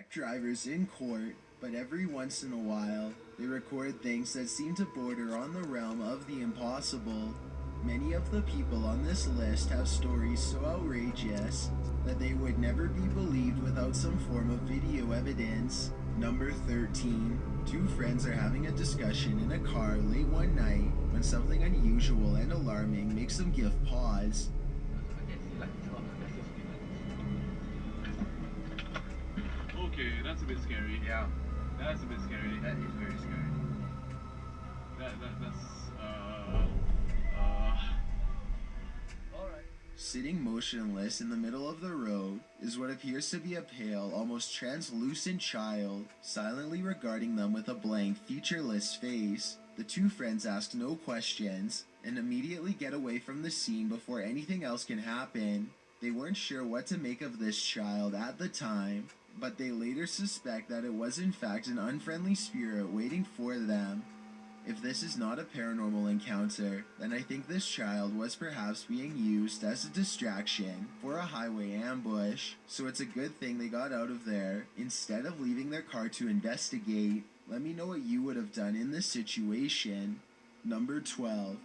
correct drivers in court, but every once in a while, they record things that seem to border on the realm of the impossible. Many of the people on this list have stories so outrageous that they would never be believed without some form of video evidence. Number 13. Two friends are having a discussion in a car late one night when something unusual and alarming makes them give pause. Okay, that's a bit scary. Yeah. That's a bit scary. That is very scary. That's Alright. Sitting motionless in the middle of the road is what appears to be a pale, almost translucent child, silently regarding them with a blank, featureless face. The two friends ask no questions and immediately get away from the scene before anything else can happen. They weren't sure what to make of this child at the time, but they later suspect that it was in fact an unfriendly spirit waiting for them. If this is not a paranormal encounter, then I think this child was perhaps being used as a distraction for a highway ambush, so it's a good thing they got out of there instead of leaving their car to investigate. Let me know what you would have done in this situation. Number 12.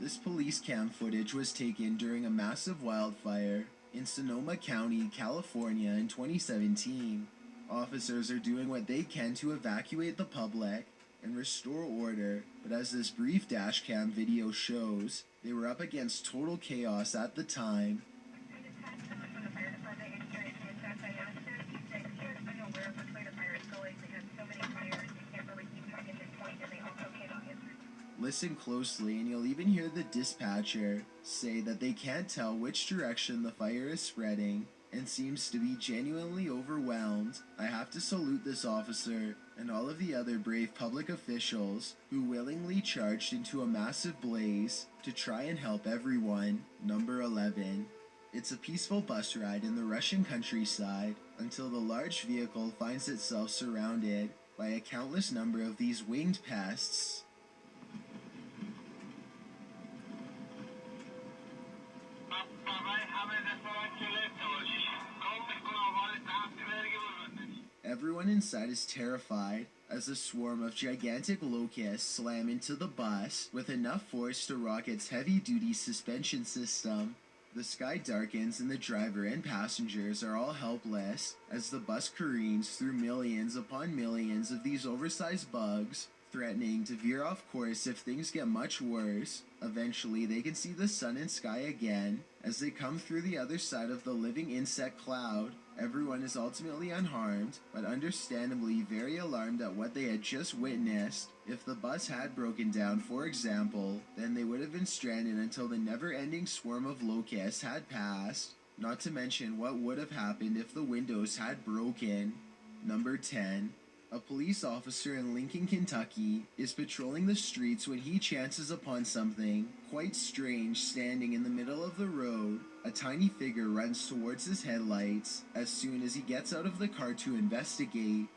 This police cam footage was taken during a massive wildfire in Sonoma County, California in 2017. Officers are doing what they can to evacuate the public and restore order, but as this brief dashcam video shows, they were up against total chaos at the time. Listen closely and you'll even hear the dispatcher say that they can't tell which direction the fire is spreading and seems to be genuinely overwhelmed. I have to salute this officer and all of the other brave public officials who willingly charged into a massive blaze to try and help everyone. Number 11. It's a peaceful bus ride in the Russian countryside until the large vehicle finds itself surrounded by a countless number of these winged pests. Everyone inside is terrified as a swarm of gigantic locusts slam into the bus with enough force to rock its heavy-duty suspension system. The sky darkens and the driver and passengers are all helpless as the bus careens through millions upon millions of these oversized bugs, threatening to veer off course if things get much worse. Eventually, they can see the sun and sky again as they come through the other side of the living insect cloud. Everyone is ultimately unharmed, but understandably very alarmed at what they had just witnessed. If the bus had broken down, for example, then they would have been stranded until the never-ending swarm of locusts had passed. Not to mention what would have happened if the windows had broken. Number 10. A police officer in Lincoln, Kentucky is patrolling the streets when he chances upon something quite strange standing in the middle of the road. A tiny figure runs towards his headlights as soon as he gets out of the car to investigate.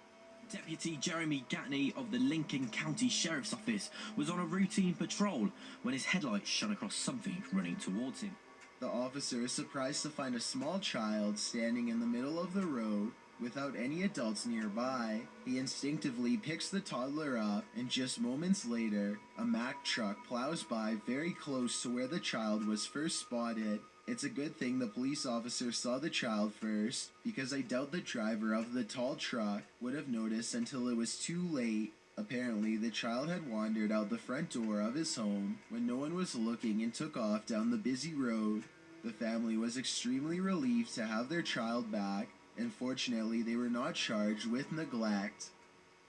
Deputy Jeremy Gatney of the Lincoln County Sheriff's Office was on a routine patrol when his headlights shone across something running towards him. The officer is surprised to find a small child standing in the middle of the road without any adults nearby. He instinctively picks the toddler up, and just moments later, a Mack truck plows by very close to where the child was first spotted. It's a good thing the police officer saw the child first, because I doubt the driver of the tall truck would have noticed until it was too late. Apparently, the child had wandered out the front door of his home when no one was looking and took off down the busy road. The family was extremely relieved to have their child back, and fortunately they were not charged with neglect.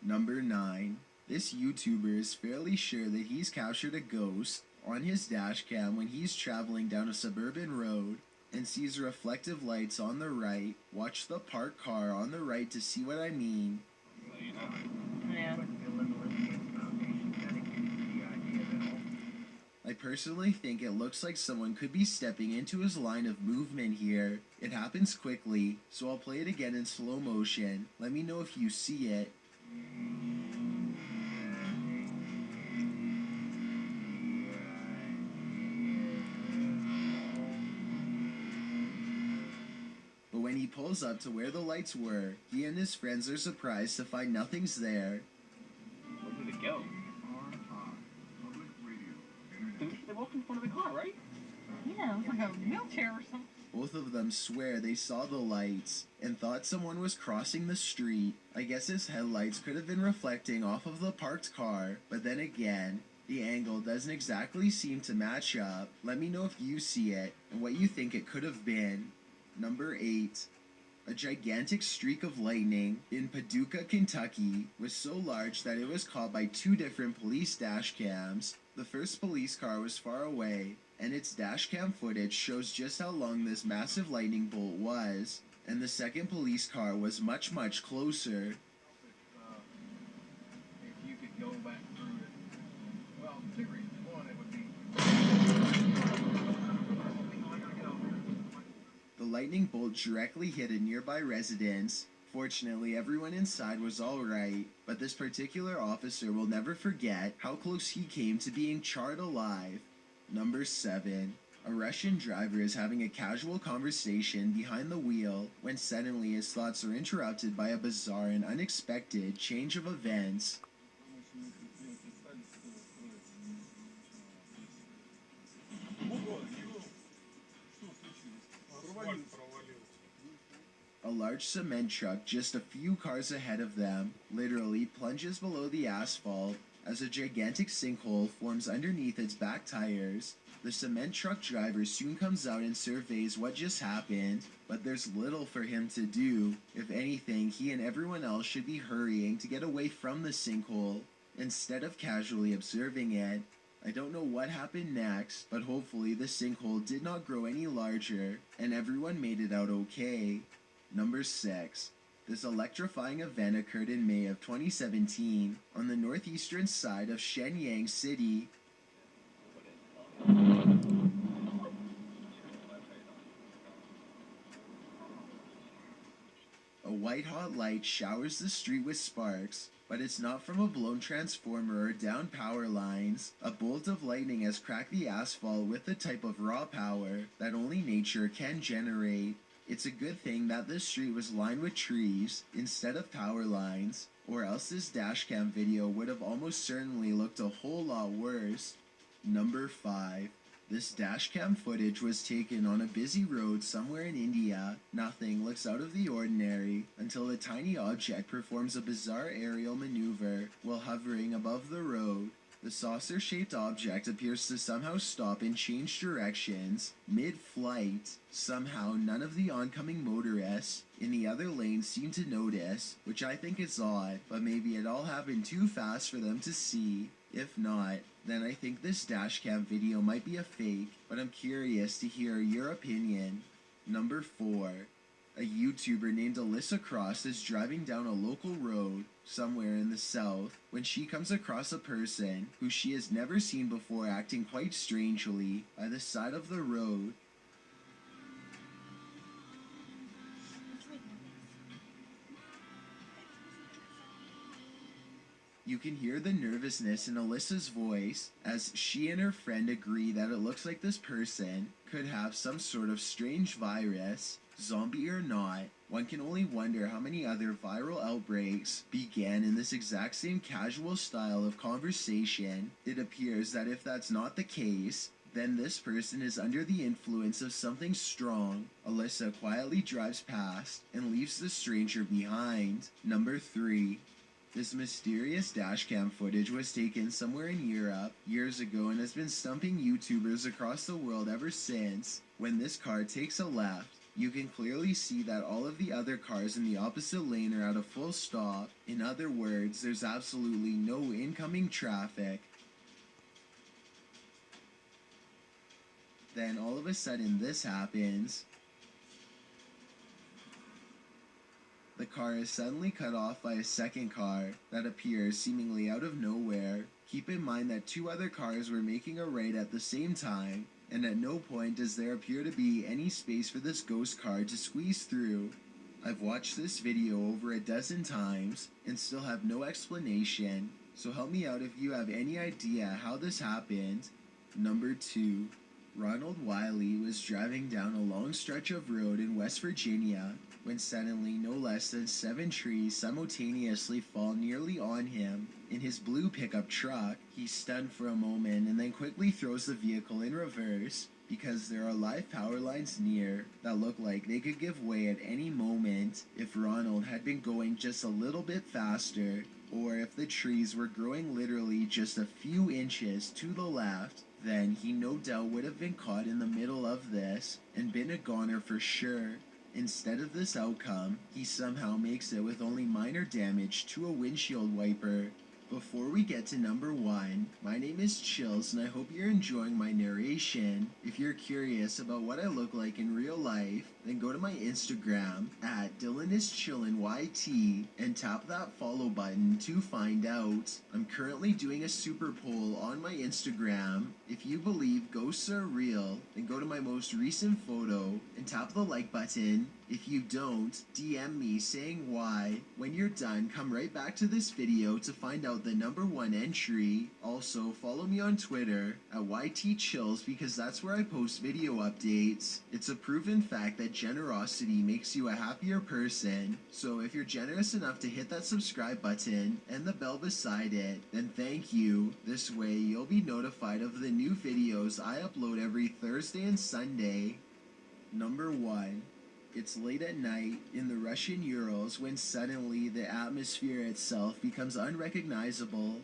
Number 9. This YouTuber is fairly sure that he's captured a ghost on his dashcam when he's traveling down a suburban road and sees reflective lights on the right. Watch the parked car on the right to see what I mean. Yeah. I personally think it looks like someone could be stepping into his line of movement here. It happens quickly, so I'll play it again in slow motion. Let me know if you see it. But when he pulls up to where the lights were. He and his friends are surprised to find nothing's there. Where did it go? They walked in front of the car, right? Yeah, it was like a wheelchair or something. Both of them swear they saw the lights and thought someone was crossing the street. I guess his headlights could have been reflecting off of the parked car, but then again, the angle doesn't exactly seem to match up. Let me know if you see it and what you think it could have been. Number 8. A gigantic streak of lightning in Paducah, Kentucky was so large that it was caught by 2 different police dash cams. The first police car was far away, and its dash cam footage shows just how long this massive lightning bolt was, and the second police car was much, much closer. If you could go back through it, well, 2 reasons. One, it would be. The lightning bolt directly hit a nearby residence. Fortunately, everyone inside was alright, but this particular officer will never forget how close he came to being charred alive. Number 7. A Russian driver is having a casual conversation behind the wheel when suddenly his thoughts are interrupted by a bizarre and unexpected change of events. A large cement truck just a few cars ahead of them literally plunges below the asphalt as a gigantic sinkhole forms underneath its back tires. The cement truck driver soon comes out and surveys what just happened, but there's little for him to do. If anything, he and everyone else should be hurrying to get away from the sinkhole instead of casually observing it. I don't know what happened next, but hopefully the sinkhole did not grow any larger and everyone made it out okay. Number 6. This electrifying event occurred in May of 2017 on the northeastern side of Shenyang City. A white-hot light showers the street with sparks, but it's not from a blown transformer or down power lines. A bolt of lightning has cracked the asphalt with the type of raw power that only nature can generate. It's a good thing that this street was lined with trees instead of power lines, or else this dashcam video would have almost certainly looked a whole lot worse. Number 5. This dashcam footage was taken on a busy road somewhere in India. Nothing looks out of the ordinary until a tiny object performs a bizarre aerial maneuver while hovering above the road. The saucer-shaped object appears to somehow stop and change directions mid-flight. Somehow, none of the oncoming motorists in the other lane seem to notice, which I think is odd, but maybe it all happened too fast for them to see. If not, then I think this dashcam video might be a fake, but I'm curious to hear your opinion. Number 4. A YouTuber named Alyssa Cross is driving down a local road somewhere in the south when she comes across a person who she has never seen before acting quite strangely by the side of the road. You can hear the nervousness in Alyssa's voice as she and her friend agree that it looks like this person could have some sort of strange virus. Zombie or not, one can only wonder how many other viral outbreaks began in this exact same casual style of conversation. It appears that if that's not the case, then this person is under the influence of something strong. Alyssa quietly drives past and leaves the stranger behind. Number 3. This mysterious dashcam footage was taken somewhere in Europe years ago and has been stumping YouTubers across the world ever since. When this car takes a left, you can clearly see that all of the other cars in the opposite lane are at a full stop. In other words, there's absolutely no incoming traffic. Then all of a sudden this happens. The car is suddenly cut off by a second car that appears seemingly out of nowhere. Keep in mind that 2 other cars were making a right at the same time, and at no point does there appear to be any space for this ghost car to squeeze through. I've watched this video over a dozen times and still have no explanation, so help me out if you have any idea how this happened. Number 2. Ronald Wiley was driving down a long stretch of road in West Virginia when suddenly no less than 7 trees simultaneously fall nearly on him. In his blue pickup truck, he's stunned for a moment and then quickly throws the vehicle in reverse because there are live power lines near that look like they could give way at any moment if Ronald had been going just a little bit faster, or if the trees were growing literally just a few inches to the left. Then he no doubt would have been caught in the middle of this and been a goner for sure. Instead of this outcome, he somehow makes it with only minor damage to a windshield wiper. Before we get to number 1, my name is Chills and I hope you're enjoying my narration. If you're curious about what I look like in real life, then go to my Instagram at DylanIsChillinYT and tap that follow button to find out. I'm currently doing a super poll on my Instagram. If you believe ghosts are real, then go to my most recent photo and tap the like button. If you don't, DM me saying why. When you're done, come right back to this video to find out the number 1 entry. Also, follow me on Twitter at YTChills because that's where I post video updates. It's a proven fact that generosity makes you a happier person. So if you're generous enough to hit that subscribe button and the bell beside it, then thank you. This way you'll be notified of the new videos I upload every Thursday and Sunday. Number 1. It's late at night in the Russian Urals when suddenly the atmosphere itself becomes unrecognizable.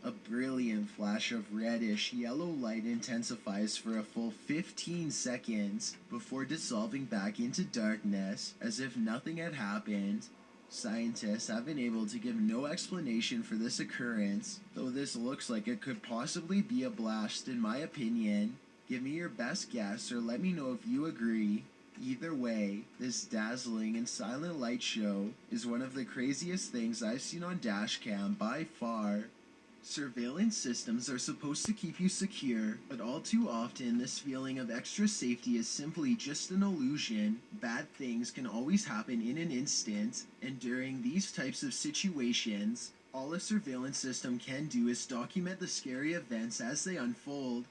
A brilliant flash of reddish-yellow light intensifies for a full 15 seconds before dissolving back into darkness as if nothing had happened. Scientists have been able to give no explanation for this occurrence, though this looks like it could possibly be a blast in my opinion. Give me your best guess or let me know if you agree. Either way, this dazzling and silent light show is one of the craziest things I've seen on dashcam by far. Surveillance systems are supposed to keep you secure, but all too often this feeling of extra safety is simply just an illusion. Bad things can always happen in an instant, and during these types of situations, all a surveillance system can do is document the scary events as they unfold.